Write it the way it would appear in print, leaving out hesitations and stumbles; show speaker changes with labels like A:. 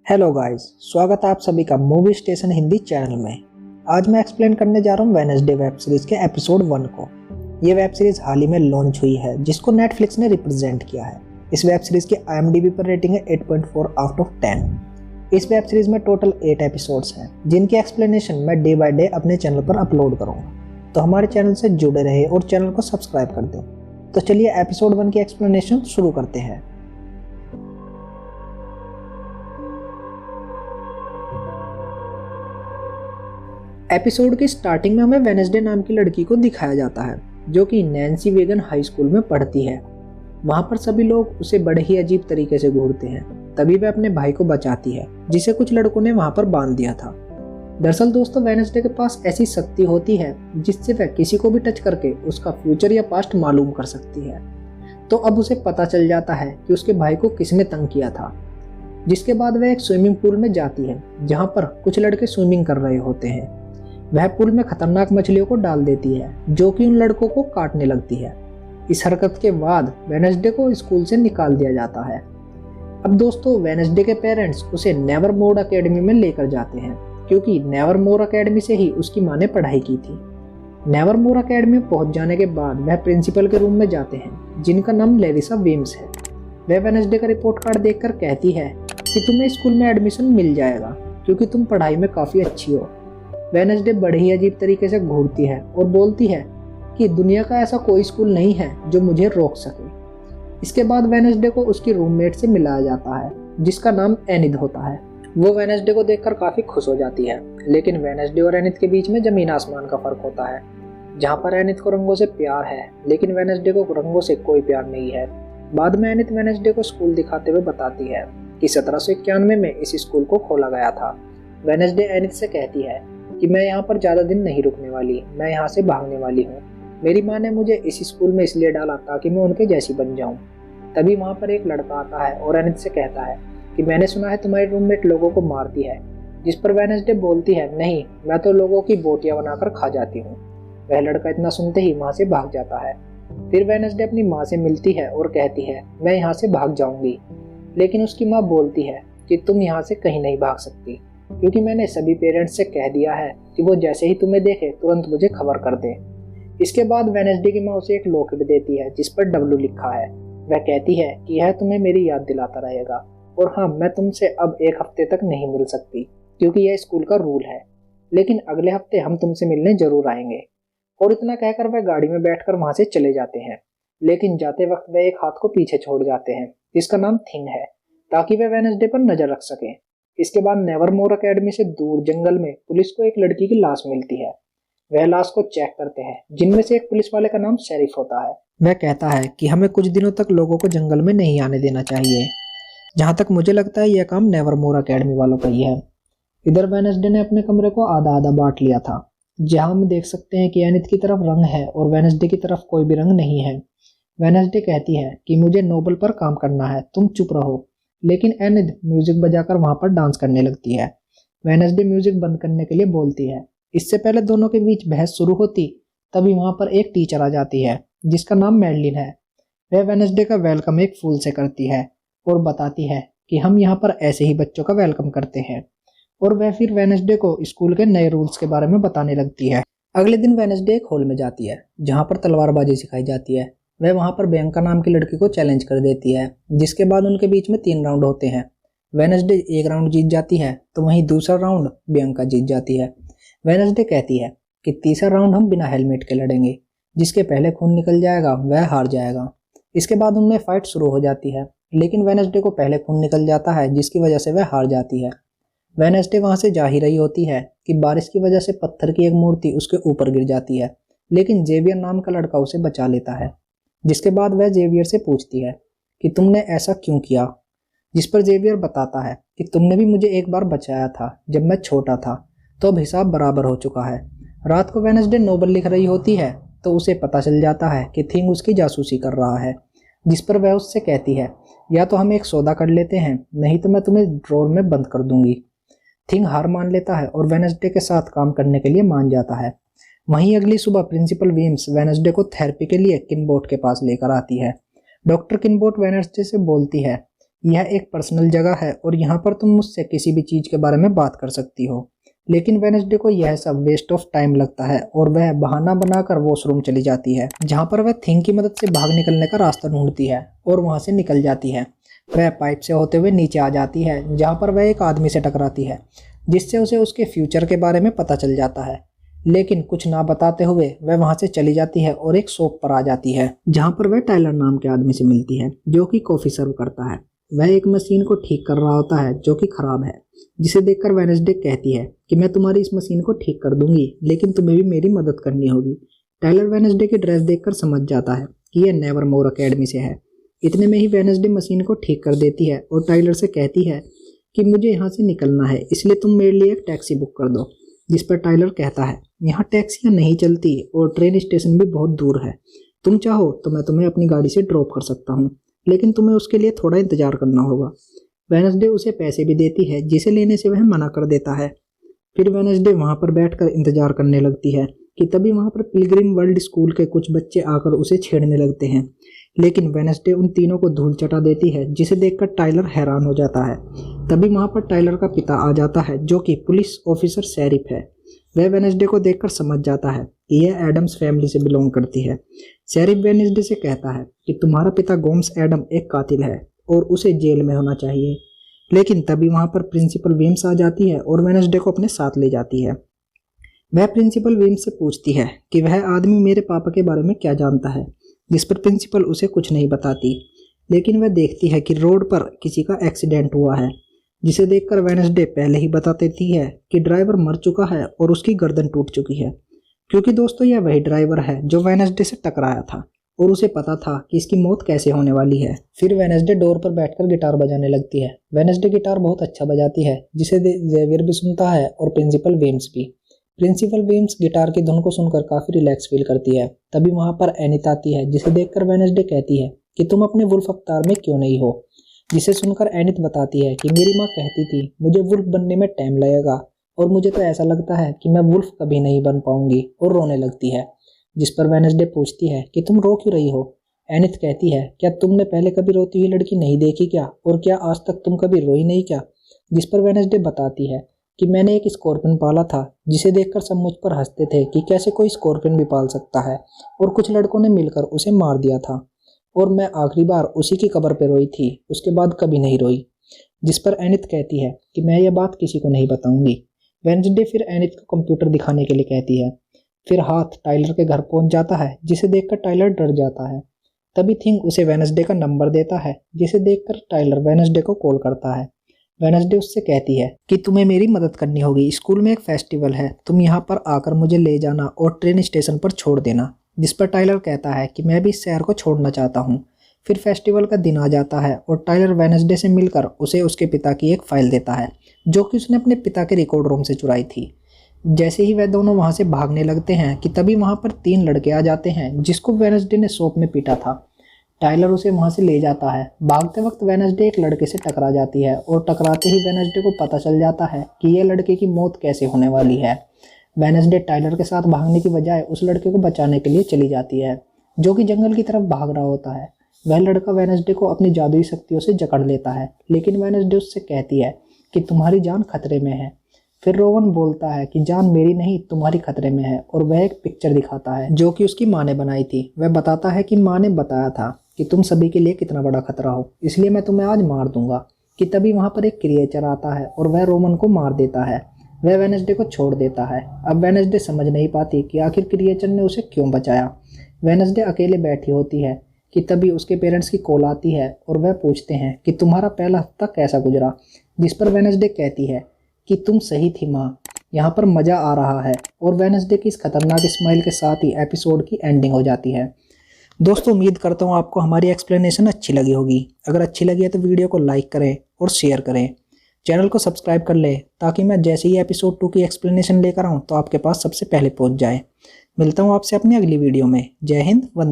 A: Hello guys, स्वागत है आप सभी का मूवी स्टेशन हिंदी चैनल में। आज मैं एक्सप्लेन करने जा रहा हूँ वेडनेसडे वेब सीरीज के एपिसोड 1 को। ये वेब सीरीज हाल ही में लॉन्च हुई है जिसको नेटफ्लिक्स ने रिप्रेजेंट किया है। इस वेब सीरीज की IMDb पर रेटिंग है 8.4 आउट ऑफ 10। इस वेब सीरीज में टोटल 8 एपिसोड्स हैं जिनकी एक्सप्लेनेशन मैं डे बाय डे अपने चैनल पर अपलोड करूँगा। तो हमारे चैनल से जुड़े रहे और चैनल को सब्सक्राइब कर दें। तो चलिए एपिसोड 1 की एक्सप्लेनेशन शुरू करते हैं। एपिसोड की स्टार्टिंग में हमें वेडनेसडे नाम की लड़की को दिखाया जाता है जो कि नैन्सी वेगन हाई स्कूल में पढ़ती है। वहां पर सभी लोग उसे बड़े ही अजीब तरीके से घूरते हैं। तभी वह अपने भाई को बचाती है जिसे कुछ लड़कों ने वहां पर बांध दिया था। दरअसल दोस्तों, वेडनेसडे के पास ऐसी शक्ति होती है जिससे वह किसी को भी टच करके उसका फ्यूचर या पास्ट मालूम कर सकती है। तो अब उसे पता चल जाता है कि उसके भाई को किसने तंग किया था। जिसके बाद वह एक स्विमिंग पूल में जाती है जहाँ पर कुछ लड़के स्विमिंग कर रहे होते हैं। वह पूल में खतरनाक मछलियों को डाल देती है जो कि उन लड़कों को काटने लगती है। इस हरकत के बाद वेडनेसडे को स्कूल से निकाल दिया जाता है। अब दोस्तों, वेडनेसडे के पेरेंट्स उसे नेवरमोर अकेडमी में लेकर जाते हैं क्योंकि नेवरमोर अकेडमी से ही उसकी माँ ने पढ़ाई की थी। नेवरमोर अकेडमी में पहुंच जाने के बाद वह प्रिंसिपल के रूम में जाते हैं जिनका नाम लेरिसा वेम्स है। वह वेडनेसडे का रिपोर्ट कार्ड देखकर कहती है कि तुम्हें स्कूल में एडमिशन मिल जाएगा क्योंकि तुम पढ़ाई में काफ़ी अच्छी हो। वेडनेसडे बड़े ही अजीब तरीके से घूरती है और बोलती है कि दुनिया का ऐसा कोई स्कूल नहीं है जो मुझे रोक सके। इसके बाद वेडनेसडे को उसकी रूममेट से मिलाया जाता है जिसका नाम एनिद होता है। वो वेडनेसडे को देखकर काफ़ी खुश हो जाती है, लेकिन वेडनेसडे और एनिद के बीच में जमीन आसमान का फर्क होता है। जहाँ पर एनिद को रंगों से प्यार है लेकिन वेडनेसडे को रंगों से कोई प्यार नहीं है। बाद में एनिद वेडनेसडे को स्कूल दिखाते हुए बताती है कि 1791 में इस स्कूल को खोला गया था। वेडनेसडे एनिद से कहती है कि मैं यहाँ पर ज़्यादा दिन नहीं रुकने वाली, मैं यहाँ से भागने वाली हूँ। मेरी माँ ने मुझे इस स्कूल में इसलिए डाला ताकि मैं उनके जैसी बन जाऊँ। तभी वहाँ पर एक लड़का आता है और एनिद से कहता है कि मैंने सुना है तुम्हारी रूममेट लोगों को मारती है। जिस पर वेडनेसडे बोलती है, नहीं, मैं तो लोगों की बोटियाँ बनाकर खा जाती हूँ। वह लड़का इतना सुनते ही वहाँ से भाग जाता है। फिर वेडनेसडे अपनी माँ से मिलती है और कहती है मैं यहाँ से भाग जाऊँगी, लेकिन उसकी माँ बोलती है कि तुम यहाँ से कहीं नहीं भाग सकती क्योंकि मैंने सभी पेरेंट्स से कह दिया है कि वो जैसे ही तुम्हें देखे तुरंत मुझे खबर कर दे। इसके बाद वेडनेसडे की माँ उसे एक लॉकेट देती है जिस पर W लिखा है। वह कहती है कि यह तुम्हें मेरी याद दिलाता रहेगा और हाँ, मैं तुमसे अब एक हफ्ते तक नहीं मिल सकती क्योंकि यह स्कूल का रूल है, लेकिन अगले हफ्ते हम तुमसे मिलने जरूर आएंगे। और इतना कहकर वह गाड़ी में बैठकर वहां से चले जाते हैं, लेकिन जाते वक्त वह एक हाथ को पीछे छोड़ जाते हैं जिसका नाम थिंग है ताकि वह वेडनेसडे पर नजर रख सके। इसके बाद नेवरमोर अकेडमी से दूर जंगल में पुलिस को एक लड़की की लाश मिलती है। वह लाश को चेक करते हैं जिनमें से एक पुलिस वाले का नाम शेरिफ होता है। वह कहता है कि हमें कुछ दिनों तक लोगों को जंगल में नहीं आने देना चाहिए। जहाँ तक मुझे लगता है यह काम नेवरमोर अकेडमी वालों का ही है। इधर वेडनेसडे ने अपने कमरे को आधा आधा बांट लिया था। जहाँ हम देख सकते हैं कि एनिद की तरफ रंग है और वेडनेसडे की तरफ कोई भी रंग नहीं है। वेडनेसडे कहती है कि मुझे नोबल पर काम करना है, तुम चुप रहो, लेकिन एनिद म्यूजिक बजाकर वहां पर डांस करने लगती है। वेडनेसडे म्यूजिक बंद करने के लिए बोलती है। इससे पहले दोनों के बीच बहस शुरू होती तभी वहां पर एक टीचर आ जाती है जिसका नाम मैडलिन है। वह वेडनेसडे का वेलकम एक फूल से करती है और बताती है कि हम यहाँ पर ऐसे ही बच्चों का वेलकम करते हैं। और वह फिर वेडनेसडे को स्कूल के नए रूल्स के बारे में बताने लगती है। अगले दिन वेडनेसडे एक हॉल में जाती है जहाँ पर तलवारबाजी सिखाई जाती है। वह वहां पर बियांका नाम की लड़की को चैलेंज कर देती है, जिसके बाद उनके बीच में 3 राउंड होते हैं। वेडनेसडे एक राउंड जीत जाती है तो वहीं दूसरा राउंड बियांका जीत जाती है। वेडनेसडे कहती है कि तीसरा राउंड हम बिना हेलमेट के लड़ेंगे, जिसके पहले खून निकल जाएगा वह हार जाएगा। इसके बाद उनमें फाइट शुरू हो जाती है, लेकिन वेडनेसडे को पहले खून निकल जाता है जिसकी वजह से वह हार जाती है। वेडनेसडे वहां से जा ही रही होती है कि बारिश की वजह से पत्थर की एक मूर्ति उसके ऊपर गिर जाती है, लेकिन जेवियर नाम का लड़का उसे बचा लेता है। जिसके बाद वह जेवियर से पूछती है कि तुमने ऐसा क्यों किया, जिस पर जेवियर बताता है कि तुमने भी मुझे एक बार बचाया था जब मैं छोटा था, तो अब हिसाब बराबर हो चुका है। रात को वेडनेसडे नोबल लिख रही होती है तो उसे पता चल जाता है कि थिंग उसकी जासूसी कर रहा है, जिस पर वह उससे कहती है या तो हम एक सौदा कर लेते हैं, नहीं तो मैं तुम्हें ड्रॉर में बंद कर दूंगी। थिंग हार मान लेता है और वेडनेसडे के साथ काम करने के लिए मान जाता है। वहीं अगली सुबह प्रिंसिपल वेम्स वेडनेसडे को थेरेपी के लिए किनबोट के पास लेकर आती है। डॉक्टर किनबोट वेडनेसडे से बोलती है यह एक पर्सनल जगह है और यहाँ पर तुम मुझसे किसी भी चीज़ के बारे में बात कर सकती हो। लेकिन वेडनेसडे को यह सब वेस्ट ऑफ टाइम लगता है और वह बहाना बनाकर वॉशरूम चली जाती है, जहाँ पर वह थिंग की मदद से भाग निकलने का रास्ता ढूंढती है और वहाँ से निकल जाती है। वह पाइप से होते हुए नीचे आ जाती है, जहाँ पर वह एक आदमी से टकराती है, जिससे उसे उसके फ्यूचर के बारे में पता चल जाता है। लेकिन कुछ ना बताते हुए वह वहां से चली जाती है और एक शॉप पर आ जाती है, जहां पर वह टाइलर नाम के आदमी से मिलती है, जो कि कॉफी सर्व करता है। वह एक मशीन को ठीक कर रहा होता है जो कि खराब है, जिसे देखकर वेडनेसडे कहती है कि मैं तुम्हारी इस मशीन को ठीक कर दूंगी, लेकिन तुम्हें भी मेरी मदद करनी होगी। टाइलर वेडनेसडे की ड्रेस देखकर समझ जाता है कि यह नेवरमोर अकेडमी से है। इतने में ही वेडनेसडे मशीन को ठीक कर देती है और टाइलर से कहती है कि मुझे यहाँ से निकलना है, इसलिए तुम मेरे लिए एक टैक्सी बुक कर दो। जिस पर टाइलर कहता है यहाँ टैक्सियाँ नहीं चलती और ट्रेन स्टेशन भी बहुत दूर है। तुम चाहो तो मैं तुम्हें अपनी गाड़ी से ड्रॉप कर सकता हूँ, लेकिन तुम्हें उसके लिए थोड़ा इंतजार करना होगा। वेडनेसडे उसे पैसे भी देती है, जिसे लेने से वह मना कर देता है। फिर वेडनेसडे वहाँ पर बैठकर इंतजार करने लगती है कि तभी वहाँ पर पिलग्रिम वर्ल्ड स्कूल के कुछ बच्चे आकर उसे छेड़ने लगते हैं। लेकिन वेडनेसडे उन तीनों को धूल चटा देती है, जिसे देखकर टाइलर हैरान हो जाता है। तभी वहाँ पर टाइलर का पिता आ जाता है, जो कि पुलिस ऑफिसर शेरिफ है। वह वेडनेसडे को देखकर समझ जाता है कि यह एडम्स फैमिली से बिलोंग करती है। शेरिफ वेडनेसडे से कहता है कि तुम्हारा पिता गोम्स एडम एक कातिल है और उसे जेल में होना चाहिए। लेकिन तभी वहाँ पर प्रिंसिपल विम्स आ जाती है और वेडनेसडे को अपने साथ ले जाती है। वह प्रिंसिपल विम्स से पूछती है कि वह आदमी मेरे पापा के बारे में क्या जानता है, जिस पर प्रिंसिपल उसे कुछ नहीं बताती। लेकिन वह देखती है कि रोड पर किसी का एक्सीडेंट हुआ है, जिसे देखकर वेडनेसडे पहले ही बता देती है कि ड्राइवर मर चुका है और उसकी गर्दन टूट चुकी है, क्योंकि दोस्तों यह वही ड्राइवर है जो वेडनेसडे से टकराया था और उसे पता था कि इसकी मौत कैसे होने वाली है। फिर वेडनेसडे डोर पर बैठकर गिटार बजाने लगती है। वेडनेसडे गिटार बहुत अच्छा बजाती है, जिसे जेवियर भी सुनता है और प्रिंसिपल विम्स भी। प्रिंसिपल विम्स गिटार की धुन को सुनकर काफी रिलैक्स फील करती है। तभी वहां पर एनित आती है, जिसे देखकर वेडनेसडे कहती है कि तुम अपने वुल्फ अवतार में क्यों नहीं हो। जिसे सुनकर एनित बताती है कि मेरी माँ कहती थी मुझे वुल्फ बनने में टाइम लगेगा और मुझे तो ऐसा लगता है कि मैं वुल्फ कभी नहीं बन पाऊंगी, और रोने लगती है। जिस पर वेडनेसडे पूछती है कि तुम रो क्यों रही हो। एनित कहती है क्या तुमने पहले कभी रोती हुई लड़की नहीं देखी क्या, और क्या आज तक तुम कभी रोई नहीं क्या। जिस पर वेडनेसडे बताती है कि मैंने एक स्कॉर्पियन पाला था, जिसे देखकर सब मुझ पर हंसते थे कि कैसे कोई स्कॉर्पियन भी पाल सकता है, और कुछ लड़कों ने मिलकर उसे मार दिया था और मैं आखिरी बार उसी की कब्र पर रोई थी, उसके बाद कभी नहीं रोई। जिस पर एनित कहती है कि मैं यह बात किसी को नहीं बताऊंगी। वेडनेसडे फिर एनित को कंप्यूटर दिखाने के लिए कहती है। फिर हाथ टाइलर के घर पहुंच जाता है, जिसे देखकर टाइलर डर जाता है। तभी थिंग उसे वेडनेसडे का नंबर देता है, जिसे देखकर टाइलर वेडनेसडे को कॉल करता है। वेडनेसडे उससे कहती है कि तुम्हें मेरी मदद करनी होगी, स्कूल में एक फेस्टिवल है, तुम यहाँ पर आकर मुझे ले जाना और ट्रेन स्टेशन पर छोड़ देना। जिस पर टाइलर कहता है कि मैं भी इस शहर को छोड़ना चाहता हूँ। फिर फेस्टिवल का दिन आ जाता है और टाइलर वेडनेसडे से मिलकर उसे उसके पिता की एक फाइल देता है, जो कि उसने अपने पिता के रिकॉर्ड रूम से चुराई थी। जैसे ही वह दोनों वहां से भागने लगते हैं कि तभी वहां पर 3 लड़के आ जाते हैं, जिसको वेडनेसडे ने शॉप में पीटा था। टाइलर उसे वहां से ले जाता है। भागते वक्त वेडनेसडे एक लड़के से टकरा जाती है और टकराते ही वेडनेसडे को पता चल जाता है कि यह लड़के की मौत कैसे होने वाली है। वेडनेसडे टाइलर के साथ भागने की बजाय उस लड़के को बचाने के लिए चली जाती है, जो कि जंगल की तरफ भाग रहा होता है। वह लड़का वेडनेसडे को अपनी जादुई शक्तियों से जकड़ लेता है, लेकिन वेडनेसडे उससे कहती है कि तुम्हारी जान खतरे में है। फिर रोवन बोलता है कि जान मेरी नहीं तुम्हारी खतरे में है, और वह एक पिक्चर दिखाता है जो कि उसकी माँ ने बनाई थी। वह बताता है कि माँ ने बताया था कि तुम सभी के लिए कितना बड़ा खतरा हो, इसलिए मैं तुम्हें आज मार दूंगा। कि तभी वहां पर एक क्रिएचर आता है और वह रोमन को मार देता है। वह वेडनेसडे को छोड़ देता है। अब वेडनेसडे समझ नहीं पाती कि आखिर क्रिएचर ने उसे क्यों बचाया। वेडनेसडे अकेले बैठी होती है कि तभी उसके पेरेंट्स की कॉल आती है और वह पूछते हैं कि तुम्हारा पहला हफ्ता कैसा गुजरा। जिस पर वेडनेसडे कहती है कि तुम सही थी माँ, यहाँ पर मज़ा आ रहा है। और वेडनेसडे की इस खतरनाक स्माइल के साथ ही एपिसोड की एंडिंग हो जाती है। दोस्तों उम्मीद करता हूँ आपको हमारी एक्सप्लेनेशन अच्छी लगी होगी। अगर अच्छी लगी है तो वीडियो को लाइक करें और शेयर करें। चैनल को सब्सक्राइब कर लें ताकि मैं जैसे ही एपिसोड 2 की एक्सप्लेनेशन लेकर आऊँ तो आपके पास सबसे पहले पहुँच जाए। मिलता हूँ आपसे अपनी अगली वीडियो में। जय हिंद, वंदे।